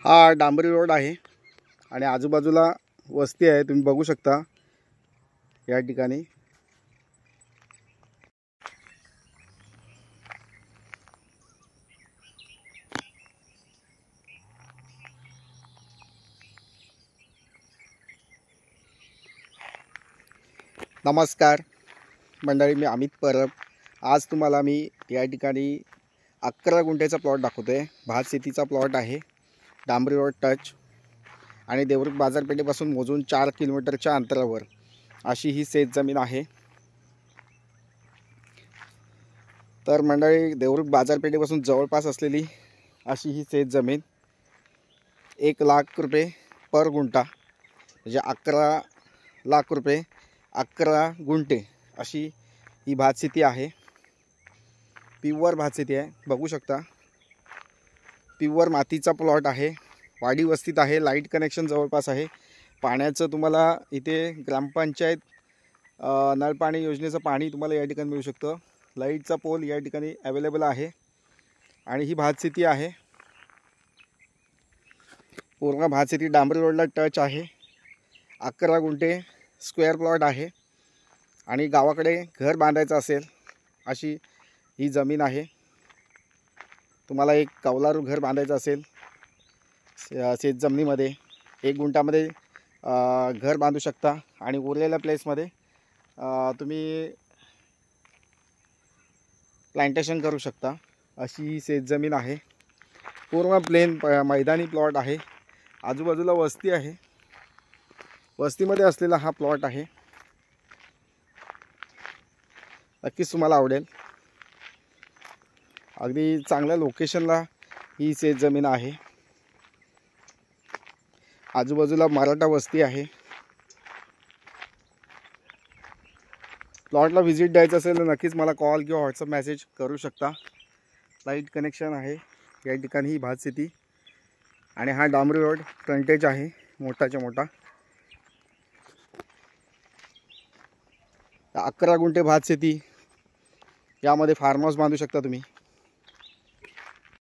हा डांबरी रोड आहे आणि आजूबाजूला वस्ती आहे, तुम्ही बघू शकता या ठिकाणी। नमस्कार मंडळी, मी अमित परब। आज तुम्हाला मी या ठिकाणी 11 गुंठेचा प्लॉट दाखवतोय। भात शेतीचा प्लॉट आहे, डांबरी रोड टच आणि देवरुख बाजारपेठेपासून मोजून 4 किलोमीटरच्या अंतरावर अशी ही शेत जमीन आहे। तर मंडळी, देवरुख बाजारपेठेपासून जवळपास असलेली अशी ही शेत जमीन 1 लाख रुपये पर गुंठा, म्हणजे 11 लाख रुपये 11 गुंठे अशी ही भात शेती आहे। प्युअर भात शेती आहे, बघू शकता। प्युअर मातीचा प्लॉट आहे, वाडी वस्तीत आहे, लाईट कनेक्शन जवळपास आहे। पाण्याचं तुम्हाला इथे ग्रामपंचायत नळ पाणी योजनेचं पाणी तुम्हाला या ठिकाणी मिळू शकतं। लाईटचा पोल या ठिकाणी अवेलेबल आहे आणि ही भात शेती आहे। पूर्ण भात शेती डांबरी रोडला टच आहे। 11 गुंठे स्क्वेअर प्लॉट आहे आणि गावाकडे घर बांधायचं असेल अशी ही जमीन आहे। तुम्हाला एक कौलारू घर बांधायचं असेल शेत जमिनीमध्ये 1 गुंठामध्ये घर बांधू शकता आणि उरलेल्या प्लेसमध्ये तुम्ही प्लांटेशन करू शकता। अशी शेत जमीन आहे, पूर्ण प्लेन मैदानी प्लॉट आहे। आजूबाजूला वस्ती आहे, वस्तीमध्ये असलेला हा प्लॉट आहे। नक्कीच तुम्हाला आवडेल, अगदी चांगल्या लोकेशनला ही शेत जमीन आहे। आजूबाजूला मराठा वस्ती आहे। प्लॉटला व्हिजिट द्यायचं असेल तर नक्कीच मला कॉल किंवा व्हॉट्सअप मेसेज करू शकता। लाईट कनेक्शन आहे या ठिकाणी ही भात शेती आणि हा डांबरी रोड फ्रंटेज आहे मोठाच्या मोठा। 11 गुंठे भात शेती, यामध्ये फार्म हाऊस बांधू शकता तुम्ही।